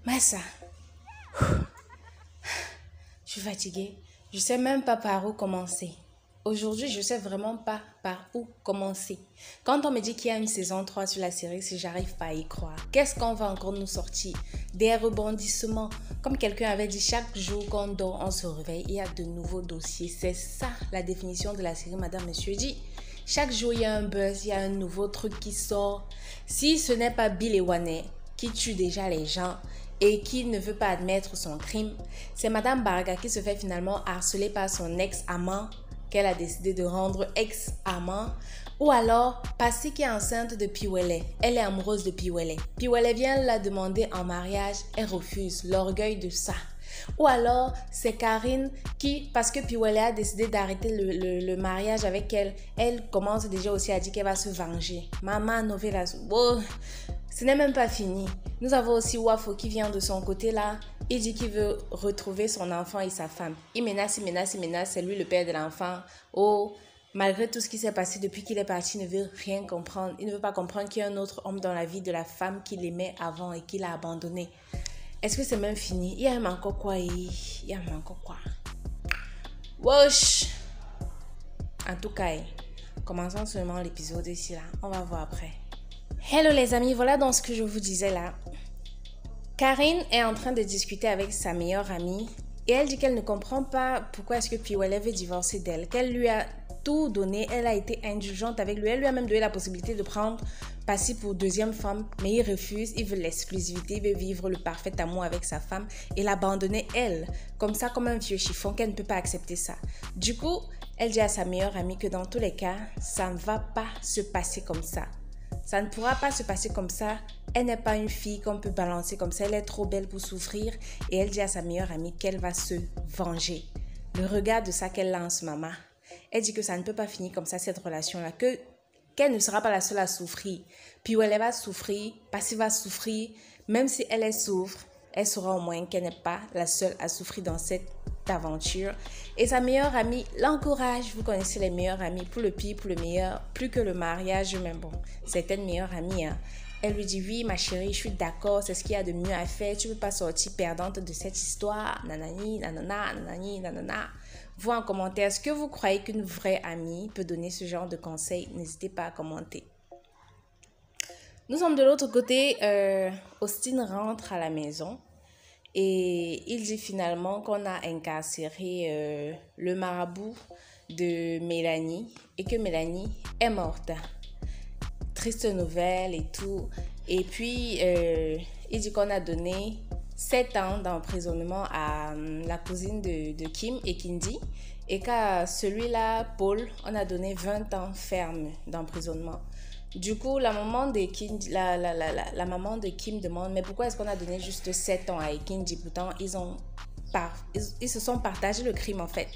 Massa, je suis fatiguée. Je sais même pas par où commencer. Aujourd'hui, je sais vraiment pas par où commencer. Quand on me dit qu'il y a une saison 3 sur la série, si j'arrive pas à y croire. Qu'est-ce qu'on va encore nous sortir? Des rebondissements. Comme quelqu'un avait dit, chaque jour qu'on dort, on se réveille, il y a de nouveaux dossiers. C'est ça la définition de la série Madame Monsieur dit. Chaque jour, il y a un buzz, il y a un nouveau truc qui sort. Si ce n'est pas Bill Ewanet qui tue déjà les gens et qui ne veut pas admettre son crime, c'est Madame Barga qui se fait finalement harceler par son ex-amant qu'elle a décidé de rendre ex-amant, ou alors Passy qui est enceinte de Piwele. Elle est amoureuse de Piwele. Piwele vient la demander en mariage, elle refuse, l'orgueil de ça. Ou alors, c'est Karine qui, parce que Piwele a décidé d'arrêter le mariage avec elle, elle commence déjà aussi à dire qu'elle va se venger. Maman novela. Oh, ce n'est même pas fini. Nous avons aussi Wafo qui vient de son côté là. Il dit qu'il veut retrouver son enfant et sa femme. Il menace, c'est lui le père de l'enfant. Oh, malgré tout ce qui s'est passé depuis qu'il est parti, il ne veut rien comprendre. Il ne veut pas comprendre qu'il y a un autre homme dans la vie de la femme qu'il aimait avant et qu'il a abandonné. Est-ce que c'est même fini? Il y a même encore quoi? Wesh! En tout cas, commençons seulement l'épisode ici là. On va voir après. Hello les amis, voilà donc ce que je vous disais là. Karine est en train de discuter avec sa meilleure amie et elle dit qu'elle ne comprend pas pourquoi est-ce que Piwele veut divorcer d'elle, qu'elle lui a tout donné, elle a été indulgente avec lui, elle lui a même donné la possibilité de prendre Passy pour deuxième femme, mais il refuse, il veut l'exclusivité, il veut vivre le parfait amour avec sa femme et l'abandonner elle, comme ça, comme un vieux chiffon, qu'elle ne peut pas accepter ça. Du coup, elle dit à sa meilleure amie que dans tous les cas, ça ne va pas se passer comme ça. Ça ne pourra pas se passer comme ça. Elle n'est pas une fille qu'on peut balancer comme ça. Elle est trop belle pour souffrir. Et elle dit à sa meilleure amie qu'elle va se venger. Le regard de ça qu'elle lance, maman. Elle dit que ça ne peut pas finir comme ça, cette relation-là. Qu'elle ne sera pas la seule à souffrir. Puis où elle va souffrir, Passy va souffrir. Même si elle souffre, elle saura au moins qu'elle n'est pas la seule à souffrir dans cette aventure. Et sa meilleure amie l'encourage. Vous connaissez les meilleures amies, pour le pire, pour le meilleur, plus que le mariage, mais bon, certaines meilleures amies, hein. Elle lui dit, oui, ma chérie, je suis d'accord, c'est ce qu'il y a de mieux à faire, tu ne peux pas sortir perdante de cette histoire, nanani, nanana, nanani, nanana. Vous en commentaire, est-ce que vous croyez qu'une vraie amie peut donner ce genre de conseils? N'hésitez pas à commenter. Nous sommes de l'autre côté, Austin rentre à la maison. Et il dit finalement qu'on a incarcéré le marabout de Mélanie et que Mélanie est morte. Triste nouvelle et tout. Et puis, il dit qu'on a donné 7 ans d'emprisonnement à la cousine de Kim et Kindy. Et qu'à celui-là, Paul, on a donné 20 ans ferme d'emprisonnement. Du coup, la maman de Kim demande, mais pourquoi est-ce qu'on a donné juste 7 ans à Kindy? Pourtant, ils se sont partagés le crime en fait.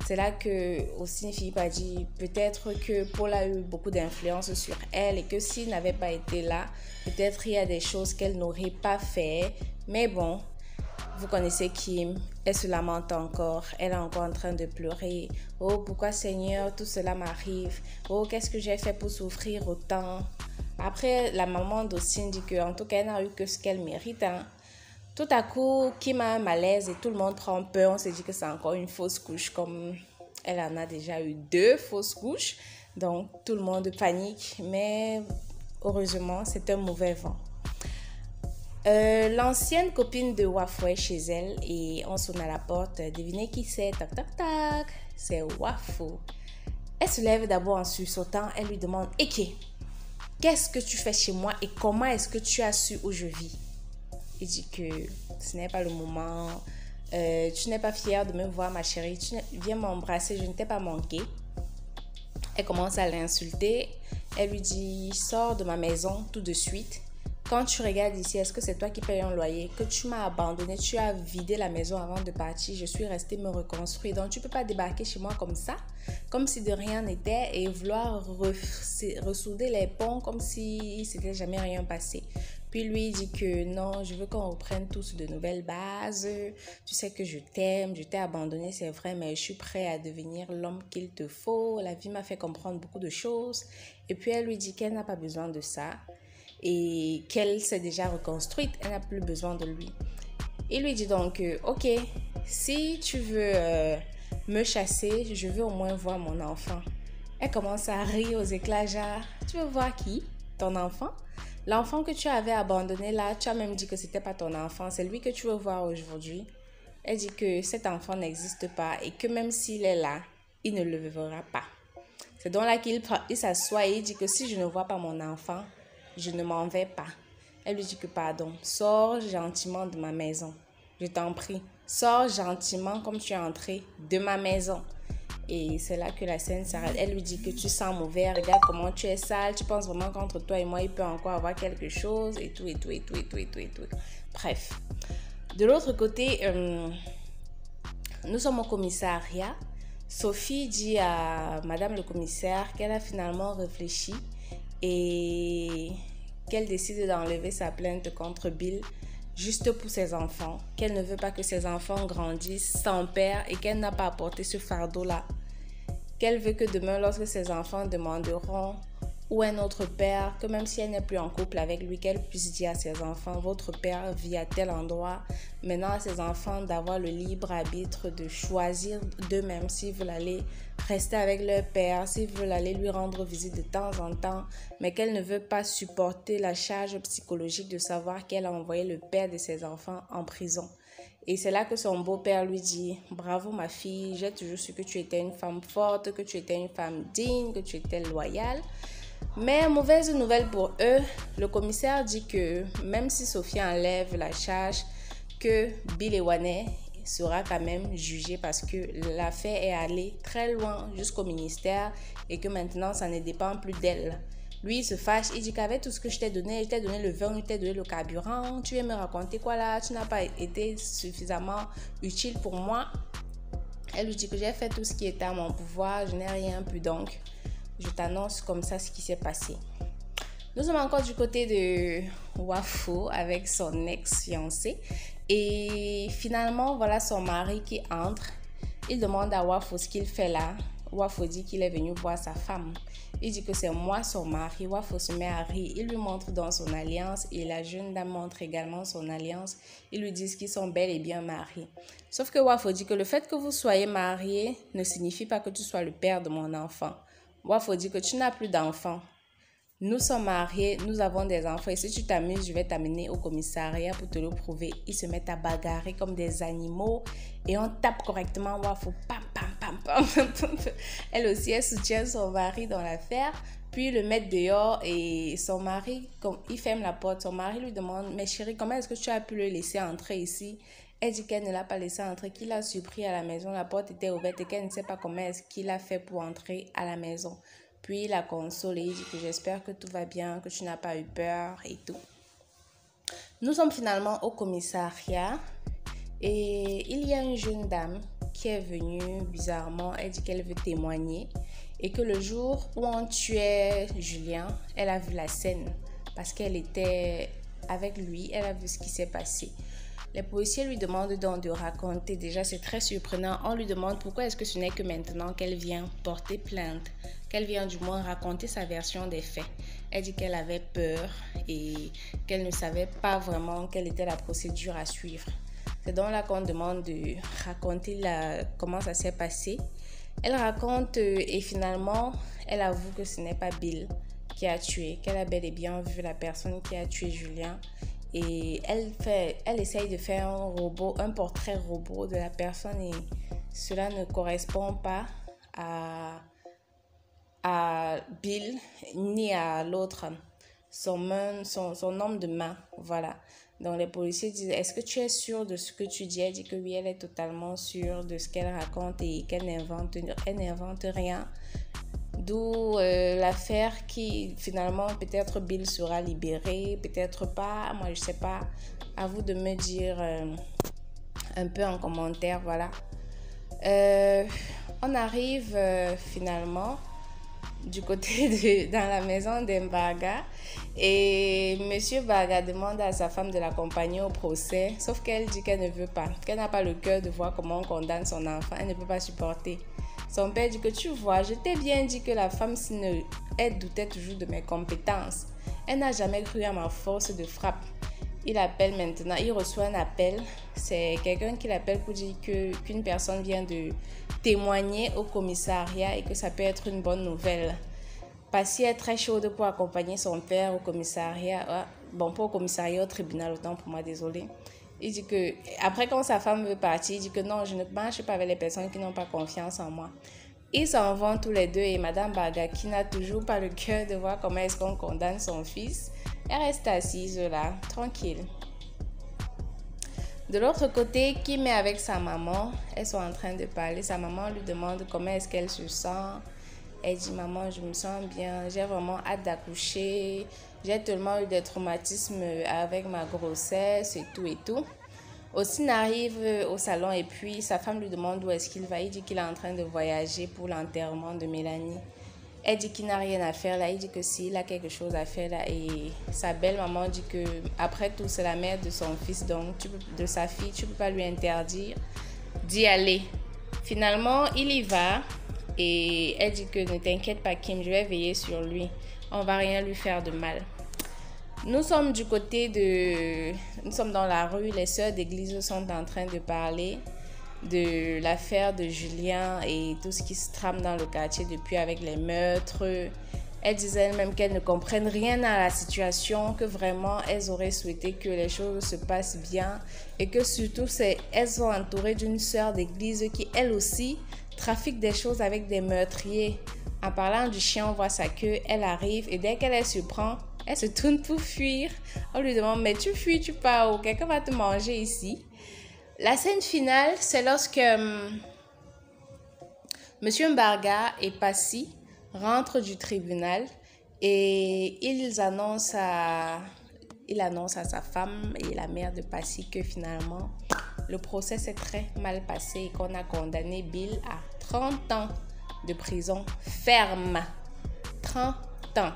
C'est là que aussi Philippe a dit peut-être que Paul a eu beaucoup d'influence sur elle et que s'il n'avait pas été là, peut-être il y a des choses qu'elle n'aurait pas fait. Mais bon, vous connaissez Kim, elle se lamente encore, elle est encore en train de pleurer. Oh, pourquoi Seigneur, tout cela m'arrive? Oh, qu'est-ce que j'ai fait pour souffrir autant? Après, la maman d'Austin dit qu'en tout cas, elle n'a eu que ce qu'elle mérite. Hein. Tout à coup, Kim a un malaise et tout le monde prend peur. On se dit que c'est encore une fausse couche, comme elle en a déjà eu 2 fausses couches. Donc, tout le monde panique, mais heureusement, c'est un mauvais vent. L'ancienne copine de Wafo est chez elle et on sonne à la porte. Devinez qui c'est? Tac, tac, tac. C'est Wafo. Elle se lève d'abord en sursautant. Elle lui demande, Eke, qu'est-ce que tu fais chez moi et comment est-ce que tu as su où je vis? Il dit que ce n'est pas le moment. Tu n'es pas fière de me voir, ma chérie. Viens m'embrasser, je ne t'ai pas manqué. Elle commence à l'insulter. Elle lui dit, sors de ma maison tout de suite. Quand tu regardes ici, est-ce que c'est toi qui payes un loyer? Que tu m'as abandonné, tu as vidé la maison avant de partir. Je suis restée me reconstruire. Donc, tu ne peux pas débarquer chez moi comme ça, comme si de rien n'était, et vouloir ressouder les ponts comme si c'était jamais rien passé. Puis lui il dit que non, je veux qu'on reprenne tous de nouvelles bases. Tu sais que je t'aime, je t'ai abandonné, c'est vrai, mais je suis prêt à devenir l'homme qu'il te faut. La vie m'a fait comprendre beaucoup de choses. Et puis elle lui dit qu'elle n'a pas besoin de ça. et qu'elle s'est déjà reconstruite, elle n'a plus besoin de lui. Il lui dit donc, ok, si tu veux me chasser, je veux au moins voir mon enfant. Elle commence à rire aux éclats, genre, tu veux voir qui? Ton enfant? L'enfant que tu avais abandonné là, tu as même dit que c'était pas ton enfant, c'est lui que tu veux voir aujourd'hui. Elle dit que cet enfant n'existe pas et que même s'il est là, il ne le verra pas. C'est donc là qu'il s'assoit et il dit que si je ne vois pas mon enfant, je ne m'en vais pas. Elle lui dit que pardon, sors gentiment de ma maison. Je t'en prie, sors gentiment comme tu es entré de ma maison. Et c'est là que la scène s'arrête. Elle lui dit que tu sens mauvais, regarde comment tu es sale, tu penses vraiment qu'entre toi et moi, il peut encore avoir quelque chose et tout. Bref. De l'autre côté, nous sommes au commissariat. Sophie dit à Madame le commissaire qu'elle a finalement réfléchi et qu'elle décide d'enlever sa plainte contre Bill juste pour ses enfants, qu'elle ne veut pas que ses enfants grandissent sans père et qu'elle n'a pas apporté ce fardeau-là, qu'elle veut que demain, lorsque ses enfants demanderont où est notre père, que même si elle n'est plus en couple avec lui, qu'elle puisse dire à ses enfants, votre père vit à tel endroit. Maintenant, à ses enfants d'avoir le libre arbitre de choisir d'eux-mêmes s'ils veulent aller rester avec leur père, s'ils veulent aller lui rendre visite de temps en temps, mais qu'elle ne veut pas supporter la charge psychologique de savoir qu'elle a envoyé le père de ses enfants en prison. Et c'est là que son beau-père lui dit, bravo ma fille, j'ai toujours su que tu étais une femme forte, que tu étais une femme digne, que tu étais loyale. Mais mauvaise nouvelle pour eux, le commissaire dit que même si Sophie enlève la charge, que Bill Ewaney sera quand même jugé parce que l'affaire est allée très loin jusqu'au ministère et que maintenant ça ne dépend plus d'elle. Lui il se fâche, il dit qu'avec tout ce que je t'ai donné le vin, je t'ai donné le carburant, tu viens me raconter quoi là, tu n'as pas été suffisamment utile pour moi. Elle lui dit que j'ai fait tout ce qui était à mon pouvoir, je n'ai rien pu donc. Je t'annonce comme ça ce qui s'est passé. Nous sommes encore du côté de Wafo avec son ex-fiancé. Et finalement, voilà son mari qui entre. Il demande à Wafo ce qu'il fait là. Wafo dit qu'il est venu voir sa femme. Il dit que c'est moi son mari. Wafo se met à rire. Il lui montre dans son alliance et la jeune dame montre également son alliance. Ils lui disent qu'ils sont bel et bien mariés. Sauf que Wafo dit que le fait que vous soyez mariés ne signifie pas que tu sois le père de mon enfant. Wafo dit que tu n'as plus d'enfants. Nous sommes mariés, nous avons des enfants et si tu t'amuses, je vais t'amener au commissariat pour te le prouver. Ils se mettent à bagarrer comme des animaux et on tape correctement Wafo. Pam, pam, pam, pam. Elle aussi, elle soutient son mari dans l'affaire. Puis le met dehors et son mari, il ferme la porte. Son mari lui demande, mais chérie, comment est-ce que tu as pu le laisser entrer ici? Elle dit qu'elle ne l'a pas laissé entrer, qu'il l'a surpris à la maison. La porte était ouverte et qu'elle ne sait pas comment est-ce qu'il a fait pour entrer à la maison. Puis il la console et il dit que j'espère que tout va bien, que tu n'as pas eu peur et tout. Nous sommes finalement au commissariat et il y a une jeune dame qui est venue bizarrement. Elle dit qu'elle veut témoigner et que le jour où on tuait Julien, elle a vu la scène parce qu'elle était avec lui, elle a vu ce qui s'est passé. Les policiers lui demandent donc de raconter. Déjà, c'est très surprenant. On lui demande pourquoi est-ce que ce n'est que maintenant qu'elle vient porter plainte, qu'elle vient du moins raconter sa version des faits. Elle dit qu'elle avait peur et qu'elle ne savait pas vraiment quelle était la procédure à suivre. C'est donc là qu'on demande de raconter comment ça s'est passé. Elle raconte et finalement, elle avoue que ce n'est pas Bill qui a tué, qu'elle a bel et bien vu la personne qui a tué Julien. Et elle essaye de faire un portrait robot de la personne et cela ne correspond pas à Bill ni à l'autre, son homme de main, voilà. Donc les policiers disent, est-ce que tu es sûre de ce que tu dis? Elle dit que oui, elle est totalement sûre de ce qu'elle raconte et qu'elle n'invente rien. D'où l'affaire qui finalement peut-être Bill sera libéré, peut-être pas, moi je sais pas, à vous de me dire un peu en commentaire, voilà. On arrive finalement du côté dans la maison d'Mbaga et Monsieur Baga demande à sa femme de l'accompagner au procès, sauf qu'elle dit qu'elle ne veut pas, qu'elle n'a pas le cœur de voir comment on condamne son enfant, elle ne peut pas supporter. Son père dit que tu vois, je t'ai bien dit que la femme elle doutait toujours de mes compétences. Elle n'a jamais cru à ma force de frappe. Il appelle maintenant, il reçoit un appel. C'est quelqu'un qui l'appelle pour dire qu'une personne vient de témoigner au commissariat et que ça peut être une bonne nouvelle. Passy est très chaude pour accompagner son père au commissariat. Bon, pas au commissariat, au tribunal, autant pour moi, désolé. Il dit que, après quand sa femme veut partir, il dit que non, je ne marche pas avec les personnes qui n'ont pas confiance en moi. Ils s'en vont tous les deux et Madame Barga, qui n'a toujours pas le cœur de voir comment est-ce qu'on condamne son fils, elle reste assise là, tranquille. De l'autre côté, Kim est avec sa maman. Elles sont en train de parler. Sa maman lui demande comment est-ce qu'elle se sent. Elle dit, maman, je me sens bien. J'ai vraiment hâte d'accoucher. J'ai tellement eu des traumatismes avec ma grossesse et tout et tout. Austin arrive au salon et puis sa femme lui demande où est-ce qu'il va. Il dit qu'il est en train de voyager pour l'enterrement de Mélanie. Elle dit qu'il n'a rien à faire là. Il dit que s'il a quelque chose à faire là. Et sa belle-maman dit que après tout, c'est la mère de son fils, donc de sa fille. Tu ne peux pas lui interdire d'y aller. Finalement, il y va. Et elle dit que ne t'inquiète pas Kim, je vais veiller sur lui. On va rien lui faire de mal. Nous sommes du côté de... Nous sommes dans la rue. Les sœurs d'église sont en train de parler de l'affaire de Julien et tout ce qui se trame dans le quartier depuis avec les meurtres. Elles disaient elles-mêmes qu'elles ne comprennent rien à la situation, que vraiment elles auraient souhaité que les choses se passent bien et que surtout elles sont entourées d'une sœur d'église qui elle aussi trafique des choses avec des meurtriers. En parlant du chien, on voit sa queue, elle arrive et dès qu'elle se prend, elle se tourne pour fuir. On lui demande, mais tu fuis, tu pars où? Quelqu'un va te manger ici. La scène finale, c'est lorsque Monsieur Mbarga et Passy rentrent du tribunal et il annonce à sa femme et la mère de Passy que finalement, le procès s'est très mal passé et qu'on a condamné Bill à 30 ans de prison ferme. 30 ans.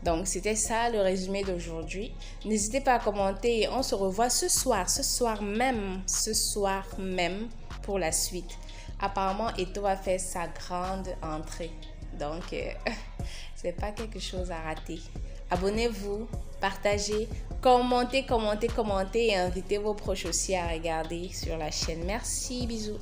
Donc, c'était ça le résumé d'aujourd'hui. N'hésitez pas à commenter et on se revoit ce soir même pour la suite. Apparemment, Eto va faire sa grande entrée. Donc, c'est pas quelque chose à rater. Abonnez-vous, partagez, commentez et invitez vos proches aussi à regarder sur la chaîne. Merci, bisous.